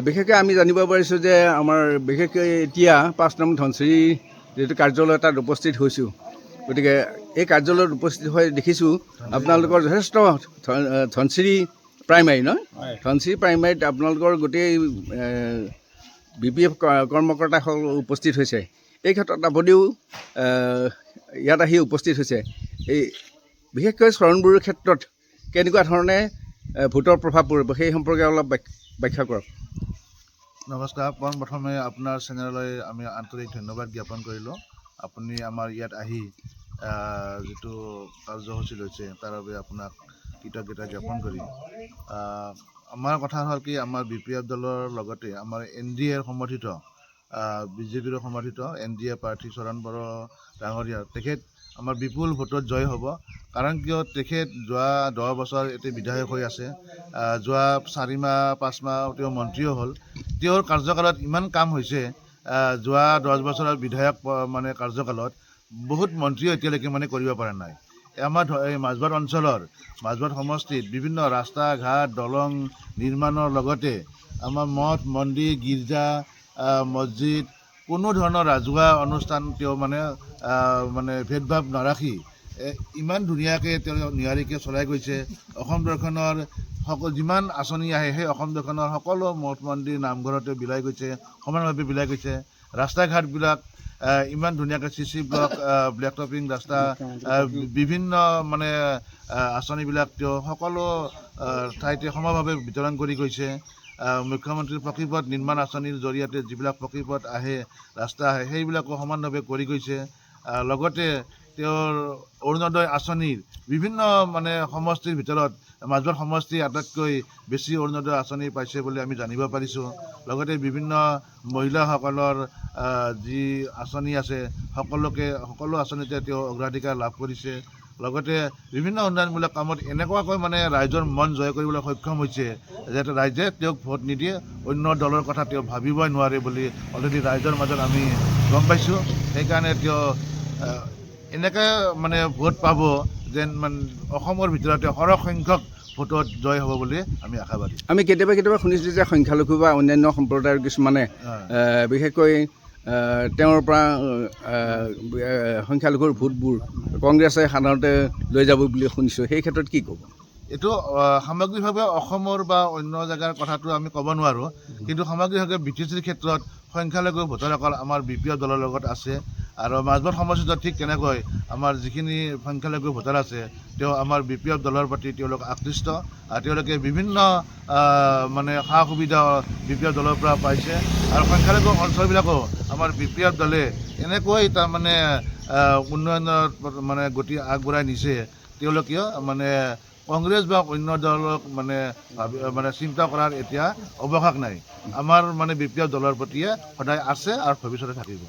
বিশেষকৈ আমি জানিব পাৰিছোঁ যে আমাৰ বিশেষকৈ এতিয়া 5 নং ধনচিৰি যিটো কাৰ্যালয় তাত উপস্থিত হৈছোঁ। গতিকে এই কাৰ্যালয়ত উপস্থিত হৈ দেখিছোঁ আপোনালোকৰ যথেষ্ট ধনচিৰি প্ৰাইমাৰী নহয়, ধনচিৰি প্ৰাইমাৰীত আপোনালোকৰ গোটেই BPF কৰ্মকৰ্তাসকল উপস্থিত হৈছে। এই ক্ষেত্ৰত আপুনিও ইয়াত আহি উপস্থিত হৈছে। এই বিশেষকৈ চৰণ বড়োৰ ক্ষেত্ৰত কেনেকুৱা ধৰণে ভোটৰ প্ৰভাৱ পৰিব সেই সম্পৰ্কে অলপ ব্যাখ্যা কৰক। নমস্কাৰ। পোনপ্ৰথমে আপোনাৰ চেনেললৈ আমি আন্তৰিক ধন্যবাদ জ্ঞাপন কৰিলোঁ। আপুনি আমাৰ ইয়াত আহি যিটো কাৰ্যসূচী লৈছে তাৰ বাবে আপোনাক কৃতজ্ঞতা জ্ঞাপন কৰি আমাৰ কথা হ'ল কি, আমাৰ BPF দলৰ লগতে আমাৰ NDAৰ সমৰ্থিত BJPৰ সমৰ্থিত NDA প্ৰাৰ্থী চৰণ বড়ো ডাঙৰীয়া তেখেত আমাৰ বিপুল ভোটত জয় হ'ব। কাৰণ কিয়, তেখেত যোৱা 10 বছৰ এতিয়া বিধায়ক হৈ আছে, যোৱা 4 মাহ 5 মাহ তেওঁ মন্ত্ৰীও হ'ল। তেওঁৰ কাৰ্যকালত ইমান কাম হৈছে, যোৱা 10 বছৰৰ বিধায়ক মানে কাৰ্যকালত বহুত মন্ত্ৰীও এতিয়ালৈকে মানে কৰিব পৰা নাই। আমাৰ এই মাজবাট অঞ্চলৰ মাজবাট সমষ্টিত বিভিন্ন ৰাস্তা ঘাট দলং নিৰ্মাণৰ লগতে আমাৰ মঠ মন্দিৰ গীৰ্জা মছজিদ কোনো ধৰণৰ ৰাজহুৱা অনুষ্ঠান তেওঁ মানে ভেদভাৱ নাৰাখি ইমান ধুনীয়াকৈ তেওঁ নিয়াৰিকৈ চলাই গৈছে। অসম দৰ্শনৰ যিমান আঁচনি আহে সেই অসম দৰ্শনৰ সকলো মঠ মন্দিৰ নামঘৰতে বিলাই গৈছে, সমানভাৱে বিলাই গৈছে। ৰাস্তা ঘাটবিলাক ইমান ধুনীয়াকৈ CC ব্লক ব্লেক টপিং ৰাস্তা বিভিন্ন মানে আঁচনিবিলাক তেওঁ সকলো ঠাইতে সমভাৱে বিতৰণ কৰি গৈছে। মুখ্যমন্ত্ৰীৰ পকীপথ নিৰ্মাণ আঁচনিৰ জৰিয়তে যিবিলাক পকীপথ আহে ৰাস্তা আহে সেইবিলাকো সমানভাৱে কৰি গৈছে। লগতে তেওঁৰ অৰুণোদয় আঁচনিৰ বিভিন্ন মানে সমষ্টিৰ ভিতৰত মাজবাট সমষ্টি আটাইতকৈ বেছি অৰুণোদয় আঁচনি পাইছে বুলি আমি জানিব পাৰিছোঁ। লগতে বিভিন্ন মহিলাসকলৰ যি আঁচনি আছে সকলো আঁচনিতে তেওঁ অগ্ৰাধিকাৰ লাভ কৰিছে। লগতে বিভিন্ন উন্নয়নমূলক কামত এনেকুৱাকৈ মানে ৰাইজৰ মন জয় কৰিবলৈ সক্ষম হৈছে যে ৰাইজে তেওঁক ভোট নিদিয়ে, অন্য দলৰ কথা তেওঁ ভাবিবই নোৱাৰে বুলি অলৰেডি ৰাইজৰ মাজত আমি গম পাইছোঁ। সেইকাৰণে তেওঁ এনেকৈ মানে ভোট পাব যেন মানে অসমৰ ভিতৰতে সৰহ সংখ্যক ভোটত জয় হ'ব বুলি আমি আশাবাদী। আমি কেতিয়াবা শুনিছোঁ যে সংখ্যালঘু বা অন্যান্য সম্প্ৰদায়ৰ কিছুমানে বিশেষকৈ তেওঁৰ পৰা সংখ্যালঘুৰ ভোটবোৰ কংগ্ৰেছে সাধাৰণতে লৈ যাব বুলি শুনিছোঁ। সেই ক্ষেত্ৰত কি ক'ব? এইটো সামগ্ৰিকভাৱে অসমৰ বা অন্য জেগাৰ কথাটো আমি ক'ব নোৱাৰোঁ, কিন্তু সামগ্ৰিকভাৱে BTCৰ ক্ষেত্ৰত সংখ্যালঘু ভোটাৰসকল আমাৰ BPF দলৰ লগত আছে। আৰু মাজবাট সমষ্টিত ঠিক তেনেকৈ আমাৰ যিখিনি সংখ্যালঘু ভোটাৰ আছে তেওঁ আমাৰ BPF দলৰ প্ৰতি তেওঁলোক আকৃষ্ট। তেওঁলোকে বিভিন্ন মানে সা সুবিধা BPF দলৰ পৰা পাইছে। আৰু সংখ্যালঘু অঞ্চলবিলাকো আমাৰ BPF দলে এনেকৈ তাৰমানে উন্নয়নৰ মানে গতি আগবঢ়াই নিছে, তেওঁলোকেও মানে কংগ্ৰেছ বা অন্য দলক মানে চিন্তা কৰাৰ এতিয়া অৱকাশ নাই। আমাৰ মানে BPF দলৰ প্ৰতিয়ে সদায় আছে আৰু ভৱিষ্যতে থাকিব।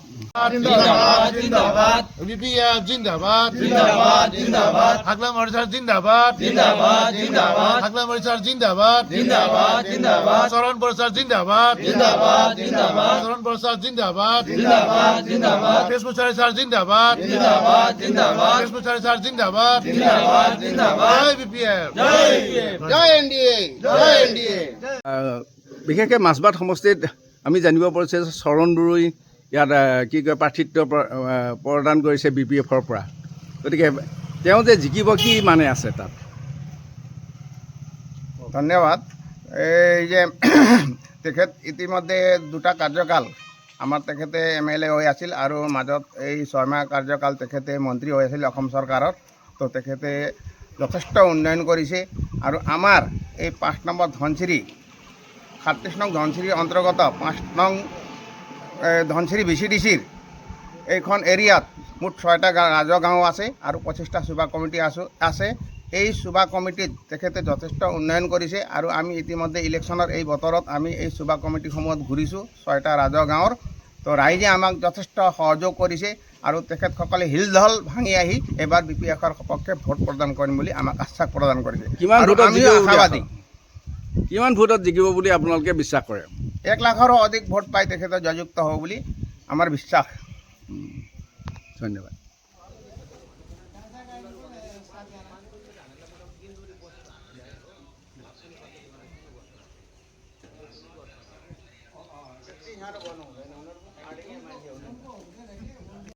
BPF জিন্দাবাদ, হাগলা মৰিচাৰ জিন্দাবাদ, হাগলা মৰিচাৰ জিন্দাবাদ, চৰণ বড়োচাৰ জিন্দাবাদ, চৰণ বড়োচাৰ জিন্দাবাদ, কেশপুচাৰী ছাৰ জিন্দাবাদ, কেশপুচাৰী ছাৰ জিন্দাবাদ, জয় BPF, জয় NDA, জয় NDA। বিশেষকৈ মাজবাট সমষ্টিত আমি জানিব পাৰিছোঁ যে চৰণ বড়োই ইয়াত কি কয় প্ৰাৰ্থিত্ব প্ৰদান কৰিছে BPFৰ পৰা। গতিকে তেওঁ যে জিকিব কি মানে আছে তাত? ধন্যবাদ। এই যে তেখেত ইতিমধ্যে 2টা কাৰ্যকাল আমাৰ তেখেতে MLA হৈ আছিল আৰু মাজত এই 6 মাহ কাৰ্যকাল তেখেতে মন্ত্ৰী হৈ আছিল অসম চৰকাৰত। তো তেখেতে যথেষ্ট উন্নয়ন কৰিছে। আৰু আমাৰ এই 5 নম্বৰ ধনচিৰি 37 নং ধনচিৰিৰ অন্তৰ্গত 5 নং ধনচিৰি VCDCৰ এইখন এৰিয়াত মুঠ 6টা ৰাজহ গাঁও আছে আৰু 25টা চুবা কমিটি আছে। এই চুবা কমিটিত তেখেতে যথেষ্ট উন্নয়ন কৰিছে। আৰু আমি ইতিমধ্যে ইলেকশ্যনৰ এই বতৰত আমি এই চুবা কমিটিসমূহত ঘূৰিছোঁ 6টা ৰাজহ গাঁৱৰ। তো ৰাইজে আমাক যথেষ্ট সহযোগ কৰিছে আৰু তেখেতসকলে হিলঢল ভাঙি আহি এবাৰ BPFৰ সপক্ষে ভোট প্ৰদান কৰিম বুলি আমাক আশ্বাস প্ৰদান কৰিছে। আমিও আশাবাদী। কিমান ভোটত জিকিব বুলি আপোনালোকে বিশ্বাস কৰে? 1 লাখৰো অধিক ভোট পাই তেখেতে জয়যুক্ত হ'ব বুলি আমাৰ বিশ্বাস। ধন্যবাদ।